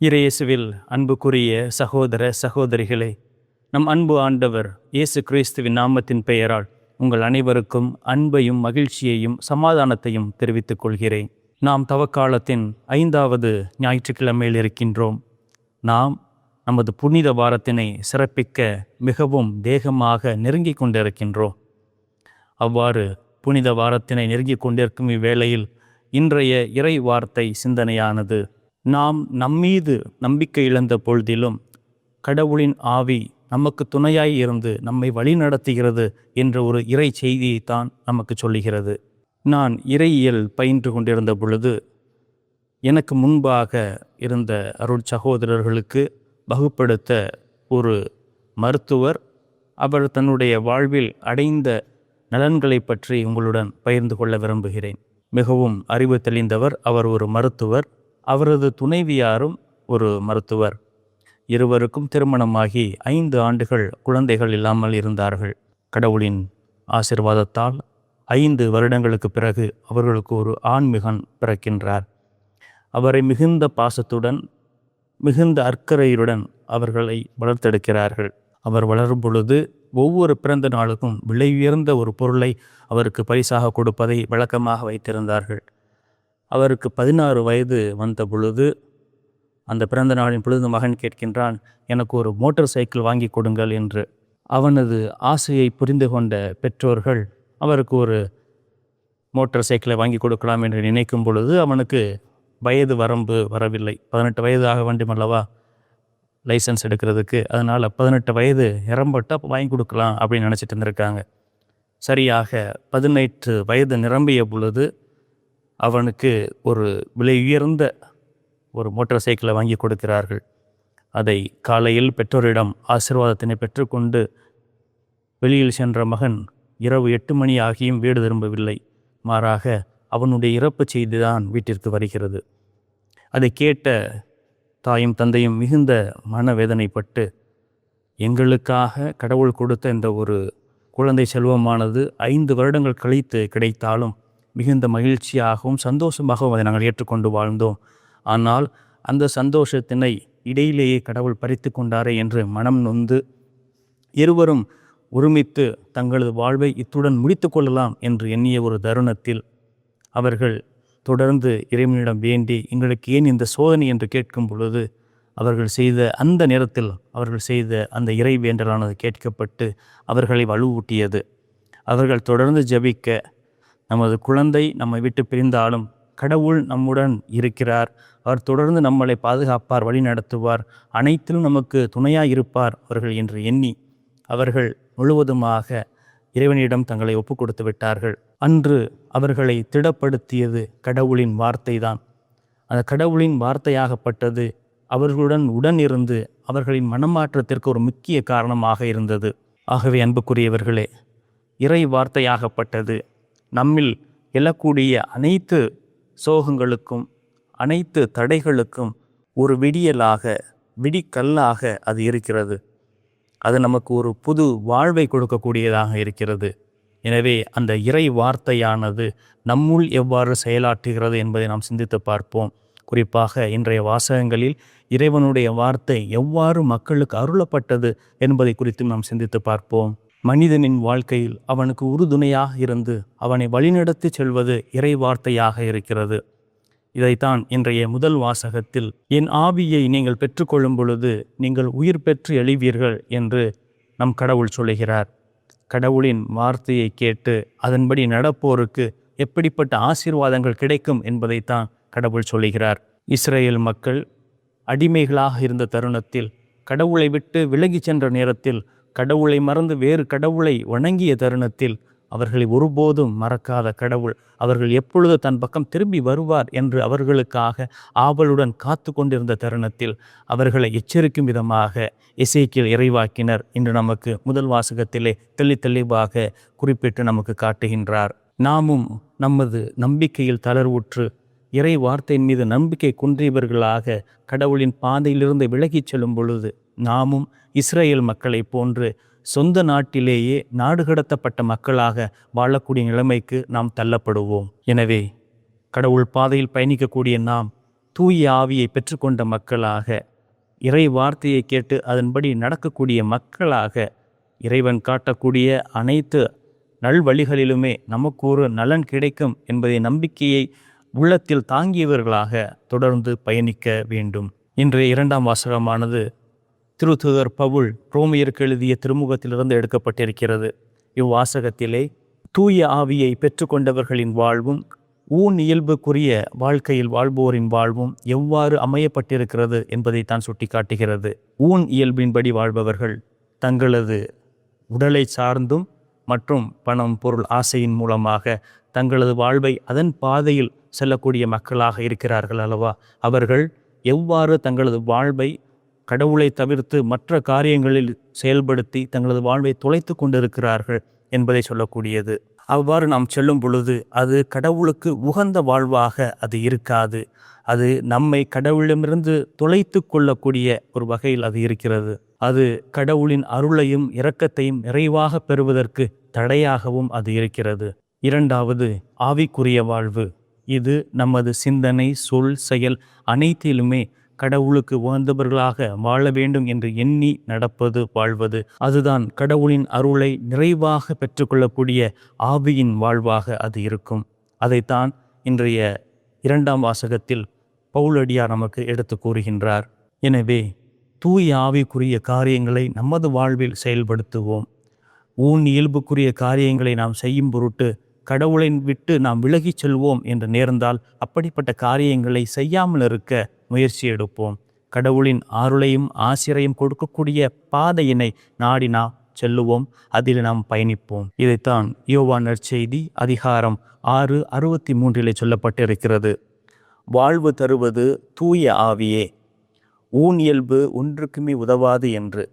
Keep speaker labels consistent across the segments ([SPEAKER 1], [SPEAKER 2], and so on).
[SPEAKER 1] இறையேசுவில் அன்புக்குரிய சகோதர சகோதரிகளே, நம் அன்பு ஆண்டவர் இயேசு கிறிஸ்துவின் நாமத்தின் பெயரால் உங்கள் அனைவருக்கும் அன்பையும் மகிழ்ச்சியையும் சமாதானத்தையும் தெரிவித்துக் கொள்கிறேன். நாம் தவக்காலத்தின் 5வது ஞாயிற்றுக்கிழமையில் இருக்கின்றோம். நாம் நமது புனித வாரத்தினை சிறப்பிக்க மிகவும் வேகமாக நெருங்கிக் கொண்டிருக்கின்றோம். அவ்வாறு புனித வாரத்தினை நெருங்கிக் கொண்டிருக்கும் இவ்வேளையில் இன்றைய இறை வார்த்தை சிந்தனையானது, நாம் நம்மீது நம்பிக்கை இழந்த பொழுதிலும் கடவுளின் ஆவி நமக்கு துணையாய் இருந்து நம்மை வழி நடத்துகிறது என்ற ஒரு இறை செய்தியைத்தான் நமக்கு சொல்லுகிறது. நான் இறையியல் பயின்று கொண்டிருந்த பொழுது எனக்கு முன்பாக இருந்த அருட்சகோதரர்களுக்கு வகுப்படுத்த ஒரு மருத்துவர் அவர் தன்னுடைய வாழ்வில் அடைந்த நலன்களை பற்றி உங்களுடன் பகிர்ந்து கொள்ள விரும்புகிறேன். மிகவும் அறிவு தெளிந்தவர். அவர் ஒரு மருத்துவர். அவரது துணைவியாரும் ஒரு மருத்துவர். இருவருக்கும் திருமணமாகி 5 ஆண்டுகள் குழந்தைகள் இல்லாமல் இருந்தார்கள். கடவுளின் ஆசீர்வாதத்தால் 5 வருடங்களுக்கு பிறகு அவர்களுக்கு ஒரு ஆண்மகன் பிறக்கின்றார். அவரை மிகுந்த பாசத்துடன் மிகுந்த அக்கறையுடன் அவர்களை வளர்த்தெடுக்கிறார்கள். அவர் வளரும் பொழுது ஒவ்வொரு பிறந்த நாளுக்கும் விலை உயர்ந்த ஒரு பொருளை அவருக்கு பரிசாக கொடுப்பதை வழக்கமாக வைத்திருந்தார்கள். அவருக்கு 16 வயது வந்த பொழுது அந்த பிறந்த நாளின் பொழுது மகன் கேட்கின்றான், எனக்கு ஒரு மோட்டார் சைக்கிள் வாங்கி கொடுங்கள் என்று. அவனது ஆசையை புரிந்து கொண்ட பெற்றோர்கள் அவருக்கு ஒரு மோட்டார் சைக்கிளை வாங்கி கொடுக்கலாம் என்று நினைக்கும் பொழுது அவனுக்கு வயது வரம்பு வரவில்லை. 18 வயது ஆக வேண்டும் அல்லவா லைசன்ஸ் எடுக்கிறதுக்கு. அதனால் 18 வயது நிரம்பட்டால் வாங்கி கொடுக்கலாம் அப்படின்னு நினச்சிட்டு இருந்திருக்காங்க. சரியாக 18 வயது நிரம்பிய பொழுது அவனுக்கு ஒரு விலை உயர்ந்த ஒரு மோட்டார் சைக்கிளை வாங்கி கொடுக்கிறார்கள். அதை காலையில் பெற்றோரிடம் ஆசீர்வாதத்தினை பெற்றுக்கொண்டு வெளியில் சென்ற மகன் இரவு 8 மணி ஆகியும் வீடு திரும்பவில்லை. மாறாக அவனுடைய இறப்பு செய்திதான் வீட்டிற்கு வருகிறது. அதை கேட்ட தாயும் தந்தையும் மிகுந்த மனவேதனைப்பட்டு, எங்களுக்காக கடவுள் கொடுத்த இந்த ஒரு குழந்தை செல்வமானது 5 வருடங்கள் கழித்து கிடைத்தாலும் மிகுந்த மகிழ்ச்சியாகவும் சந்தோஷமாகவும் அதை நாங்கள் ஏற்றுக்கொண்டு வாழ்ந்தோம். ஆனால் அந்த சந்தோஷத்தினை இடையிலேயே கடவுள் பறித்து கொண்டாரே என்று மனம் நொந்து இருவரும் ஒருமித்து தங்களது வாழ்வை இத்துடன் முடித்து கொள்ளலாம் என்று எண்ணிய ஒரு தருணத்தில் அவர்கள் தொடர்ந்து இறைவனிடம் வேண்டி, எங்களுக்கு ஏன் இந்த சோதனை என்று கேட்கும் பொழுது அவர்கள் செய்த அந்த நேரத்தில் அவர்கள் செய்த அந்த இறை வேண்டலானது கேட்கப்பட்டு அவர்களை வலுவூட்டியது. அவர்கள் தொடர்ந்து ஜெபிக்க, நமது குழந்தை நம்மை விட்டு பிரிந்தாலும் கடவுள் நம்முடன் இருக்கிறார், அவர் தொடர்ந்து நம்மளை பாதுகாப்பார், வழி நடத்துவார், அனைத்திலும் நமக்கு துணையாக இருப்பார் அவர்கள் என்று எண்ணி அவர்கள் முழுவதுமாக இறைவனிடம் தங்களை ஒப்பு கொடுத்து விட்டார்கள். அன்று அவர்களை திடப்படுத்தியது கடவுளின் வார்த்தை தான். அந்த கடவுளின் வார்த்தையாகப்பட்டது அவர்களுடன் உடன் இருந்து அவர்களின் மனமாற்றத்திற்கு ஒரு முக்கிய காரணமாக இருந்தது. ஆகவே அன்புக்குரியவர்களே, இறை வார்த்தையாகப்பட்டது நம்மில் எழக்கூடிய அனைத்து சோகங்களுக்கும் அனைத்து தடைகளுக்கும் ஒரு விடியலாக விடிக்கல்லாக அது இருக்கிறது. அது நமக்கு ஒரு புது வாழ்வை கொடுக்கக்கூடியதாக இருக்கிறது. எனவே அந்த இறை வார்த்தையானது நம்முள் எவ்வாறு செயலாற்றுகிறது என்பதை நாம் சிந்தித்து பார்ப்போம். குறிப்பாக இன்றைய வாசகங்களில் இறைவனுடைய வார்த்தை எவ்வாறு மக்களுக்கு அருளப்பட்டது என்பதை குறித்தும் நாம் சிந்தித்து பார்ப்போம். மனிதனின் வாழ்க்கையில் அவனுக்கு உறுதுணையாக இருந்து அவனை வழிநடத்தி செல்வது இறை வார்த்தையாக இருக்கிறது. இதைத்தான் இன்றைய முதல் வாசகத்தில், என் ஆவியை நீங்கள் பெற்றுக்கொள்ளும் பொழுது நீங்கள் உயிர் பெற்று எழுவீர்கள் என்று நம் கடவுள் சொல்லுகிறார். கடவுளின் வார்த்தையை கேட்டு அதன்படி நடப்போருக்கு எப்படிப்பட்ட ஆசீர்வாதங்கள் கிடைக்கும் என்பதைத்தான் கடவுள் சொல்லுகிறார். இஸ்ரேல் மக்கள் அடிமைகளாக இருந்த தருணத்தில், கடவுளை விட்டு விலகி சென்ற நேரத்தில், கடவுளை மறந்து வேறு கடவுளை வணங்கிய தருணத்தில் அவர்களை ஒருபோதும் மறக்காத கடவுள் அவர்கள் எப்பொழுது தன் பக்கம் திரும்பி வருவார் என்று அவர்களுக்காக ஆவலுடன் காத்து கொண்டிருந்த தருணத்தில் அவர்களை எச்சரிக்கும் விதமாக எசேக்கியேல் இறைவாக்கினர் இன்று நமக்கு முதல் வாசகத்திலே தெளிவாக குறிப்பிட்டு நமக்கு காட்டுகின்றார். நாமும் நமது நம்பிக்கையில் தளர்வுற்று இறை வார்த்தையின் மீது நம்பிக்கை குன்றியவர்களாக கடவுளின் பாதையிலிருந்து விலகிச் செல்லும் பொழுது நாமும் இஸ்ரேல் மக்களை போன்று சொந்த நாட்டிலேயே நாடு கடத்தப்பட்ட மக்களாக வாழக்கூடிய நிலைமைக்கு நாம் தள்ளப்படுவோம். எனவே கடவுள் பாதையில் பயணிக்கக்கூடிய நாம் தூய ஆவியை பெற்றுக்கொண்ட மக்களாக, இறை வார்த்தையை கேட்டு அதன்படி நடக்கக்கூடிய மக்களாக, இறைவன் காட்டக்கூடிய அனைத்து நல்வழிகளிலுமே நமக்கு ஒரு நலன் கிடைக்கும் என்பதை நம்பிக்கையை உள்ளத்தில் தாங்கியவர்களாக தொடர்ந்து பயணிக்க வேண்டும். இன்றைய 2ஆம் வாசகமானது திருத்தூதர் பவுல் ரோமியருக்கு எழுதிய திருமுகத்திலிருந்து எடுக்கப்பட்டிருக்கிறது. இவ்வாசகத்திலே தூய ஆவியை பெற்றுக்கொண்டவர்களின் வாழ்வும் இயல்புக்குரிய வாழ்க்கையில் வாழ்வோரின் வாழ்வும் எவ்வாறு அமையப்பட்டிருக்கிறது என்பதை தான் சுட்டிக்காட்டுகிறது. இயல்பின்படி வாழ்பவர்கள் தங்களது உடலை சார்ந்தும் மற்றும் பணம் பொருள் ஆசையின் மூலமாக தங்களது வாழ்வை அதன் பாதையில் செல்லக்கூடிய மக்களாக இருக்கிறார்கள் அல்லவா? அவர்கள் எவ்வாறு தங்களது வாழ்வை கடவுளை தவிர்த்து மற்ற காரியங்களில் செயல்படுத்தி தங்களது வாழ்வை தொலைத்து கொண்டிருக்கிறார்கள் என்பதை சொல்லக்கூடியது. அவ்வாறு நாம் செல்லும் பொழுது அது கடவுளுக்கு உகந்த வாழ்வாக அது இருக்காது. அது நம்மை கடவுளிடமிருந்து தொலைத்து கொள்ளக்கூடிய ஒரு வகையில் அது இருக்கிறது. அது கடவுளின் அருளையும் இரக்கத்தையும் நிறைவாக பெறுவதற்கு தடையாகவும் அது இருக்கிறது. 2வது ஆவிக்குரிய வாழ்வு. இது நமது சிந்தனை, சொல், செயல் அனைத்திலுமே கடவுளுக்கு உகந்தவர்களாக வாழ வேண்டும் என்று எண்ணி நடப்பது, வாழ்வது. அதுதான் கடவுளின் அருளை நிறைவாக பெற்றுக்கொள்ளக்கூடிய ஆவியின் வாழ்வாக அது இருக்கும். அதைத்தான் இன்றைய 2ஆம் வாசகத்தில் பவுலடியார் நமக்கு எடுத்து கூறுகின்றார். எனவே தூய ஆவிக்குரிய காரியங்களை நமது வாழ்வில் செயல்படுத்துவோம். இயல்புக்குரிய காரியங்களை நாம் செய்யும் பொருட்டு கடவுளை விட்டு நாம் விலகிச் செல்வோம் என்று நேர்ந்தால் அப்படிப்பட்ட காரியங்களை செய்யாமல் இருக்க முயற்சி எடுப்போம். கடவுளின் அருளையும் ஆசிரையும் கொடுக்கக்கூடிய பாதையினை நாடி நாம் செல்லுவோம். அதில் நாம் பயணிப்போம். இதைத்தான் யோவான் நற்செய்தி அதிகாரம் 6:63 சொல்லப்பட்டிருக்கிறது. வாழ்வு தருவது தூய ஆவியே, இயல்பு ஒன்றுக்குமே உதவாது என்று.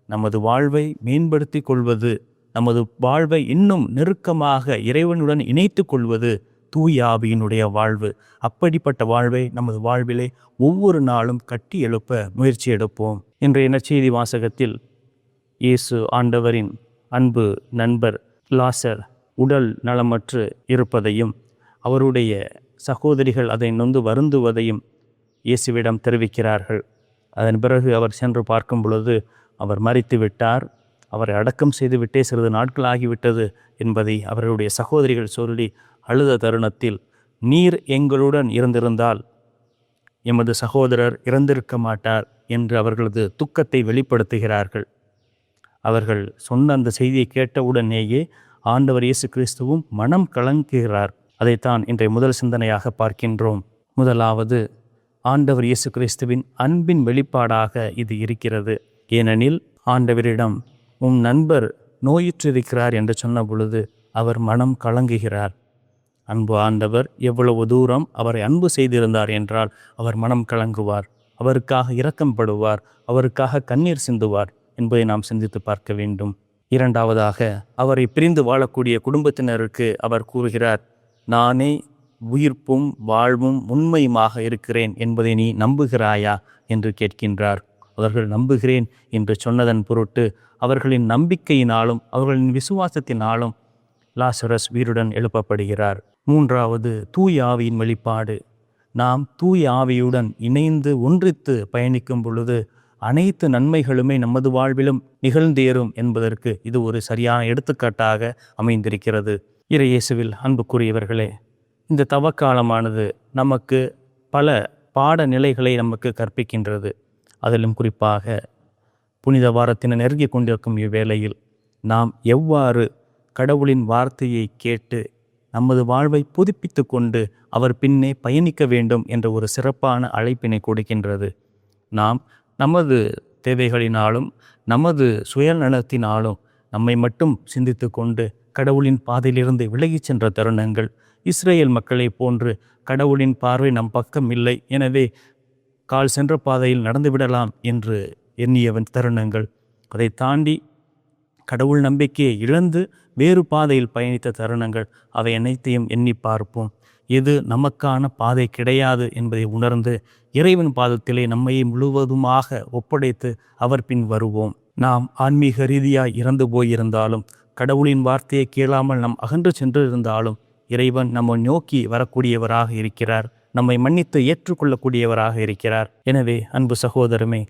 [SPEAKER 1] நமது வாழ்வை மேம்படுத்தி கொள்வது, நமது வாழ்வை இன்னும் நெருக்கமாக இறைவனுடன் இணைத்து கொள்வது தூய ஆவியினுடைய வாழ்வு. அப்படிப்பட்ட வாழ்வை நமது வாழ்விலே ஒவ்வொரு நாளும் கட்டி எழுப்ப முயற்சி எடுப்போம். இன்றைய நற்செய்தி வாசகத்தில் இயேசு ஆண்டவரின் அன்பு நண்பர் லாசர் உடல் நலமற்று இருப்பதையும் அவருடைய சகோதரிகள் அதை நொந்து வருந்துவதையும் இயேசுவிடம் தெரிவிக்கிறார்கள். அதன் பிறகு அவர் சென்று பார்க்கும் பொழுது அவர் மரித்து விட்டார், அவரை அடக்கம் செய்துவிட்டே சிறிது நாட்கள் ஆகிவிட்டது என்பதை அவர்களுடைய சகோதரிகள் சொல்லி அழுத தருணத்தில், நீர் எங்களுடன் இருந்திருந்தால் எமது சகோதரர் இறந்திருக்க மாட்டார் என்று அவர்களது துக்கத்தை வெளிப்படுத்துகிறார்கள். அவர்கள் சொன்ன அந்த செய்தியை கேட்டவுடனேயே ஆண்டவர் இயேசு கிறிஸ்துவும் மனம் கலங்குகிறார். அதைத்தான் இன்றைய முதல் சிந்தனையாக பார்க்கின்றோம். முதலாவது, ஆண்டவர் இயேசு கிறிஸ்துவின் அன்பின் வெளிப்பாடாக இது இருக்கிறது. ஏனெனில் ஆண்டவரிடம் உம் நண்பர் நோயுற்றிருக்கிறார் என்று சொன்ன பொழுது அவர் மனம் கலங்குகிறார். அன்பு ஆண்டவர் எவ்வளவு தூரம் அவரை அன்பு செய்திருந்தார் என்றால் அவர் மனம் கலங்குவார், அவருக்காக இரக்கப்படுவார், அவருக்காக கண்ணீர் சிந்துவார் என்பதை நாம் சிந்தித்து பார்க்க வேண்டும். 2வதாக, அவரை பிரிந்து வாழக்கூடிய குடும்பத்தினருக்கு அவர் கூறுகிறார், நானே உயிர்ப்பும் வாழ்வும் உண்மையுமாக இருக்கிறேன் என்பதை நீ நம்புகிறாயா என்று கேட்கின்றார். அவர்கள் நம்புகிறேன் என்று சொன்னதன் பொருட்டு அவர்களின் நம்பிக்கையினாலும் அவர்களின் விசுவாசத்தினாலும் லாசரஸ் உயிருடன் எழுப்பப்படுகிறார். 3வது, தூய ஆவியின் வெளிப்பாடு. நாம் தூய ஆவியுடன் இணைந்து ஒன்றித்து பயணிக்கும் பொழுது அனைத்து நன்மைகளுமே நமது வாழ்விலும் நிகழ்ந்தேறும் என்பதற்கு இது ஒரு சரியான எடுத்துக்காட்டாக அமைந்திருக்கிறது. இறையேசுவில் அன்புக்குரியவர்களே, இந்த தவக்காலமானது நமக்கு பல பாடநிலைகளை நமக்கு கற்பிக்கின்றது. அதிலும் குறிப்பாக புனித வாரத்தினை நெருங்கி கொண்டிருக்கும் இவ்வேளையில் நாம் எவ்வாறு கடவுளின் வார்த்தையை கேட்டு நமது வாழ்வை புதுப்பித்து கொண்டு அவர் பின்னே பயணிக்க வேண்டும் என்ற ஒரு சிறப்பான அழைப்பினை கொடுக்கின்றது. நாம் நமது தேவைகளினாலும் நமது சுயநலத்தினாலும் நம்மை மட்டும் சிந்தித்து கொண்டு கடவுளின் பாதையிலிருந்து விலகிச் சென்ற தருணங்கள், இஸ்ரேல் மக்களை போன்று கடவுளின் பார்வை நம் பக்கம் இல்லை, எனவே கால் சென்ற பாதையில் நடந்துவிடலாம் என்று எண்ணியவன் தருணங்கள், அதை தாண்டி கடவுள் நம்பிக்கையை இழந்து வேறு பாதையில் பயணித்த தருணங்கள், அவை அனைத்தையும் எண்ணி பார்ப்போம். இது நமக்கான பாதை கிடையாது என்பதை உணர்ந்து இறைவன் பாதத்திலே நம்மை முழுவதுமாக ஒப்படைத்து அவர் பின் வருவோம். நாம் ஆன்மீக ரீதியாய் இறந்து போயிருந்தாலும், கடவுளின் வார்த்தையை கேளாமல் நாம் அகன்று சென்று இருந்தாலும் இறைவன் நம்மை நோக்கி வரக்கூடியவராக இருக்கிறார். நம்மை மன்னித்து ஏற்றுக்கொள்ளக்கூடியவராக இருக்கிறார். எனவே அன்பு சகோதரமே,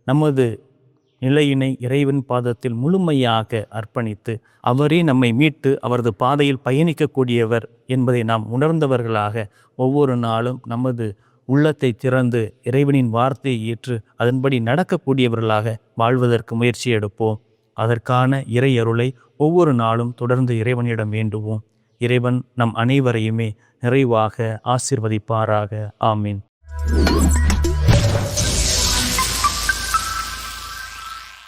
[SPEAKER 1] நமது நிலையினை இறைவன் பாதத்தில் முழுமையாக அர்ப்பணித்து அவரே நம்மை மீட்டு அவரது பாதையில் பயணிக்கக்கூடியவர் என்பதை நாம் உணர்ந்தவர்களாக ஒவ்வொரு நாளும் நமது உள்ளத்தை திறந்து இறைவனின் வார்த்தையை ஏற்று அதன்படி நடக்கக்கூடியவர்களாக வாழ்வதற்கு முயற்சி எடுப்போம். அதற்கான இறை அருளை ஒவ்வொரு நாளும் தொடர்ந்து இறைவனிடம் வேண்டுவோம். இறைவன் நம் அனைவரையுமே நிறைவாக ஆசீர்வதிப்பாராக. ஆமீன்.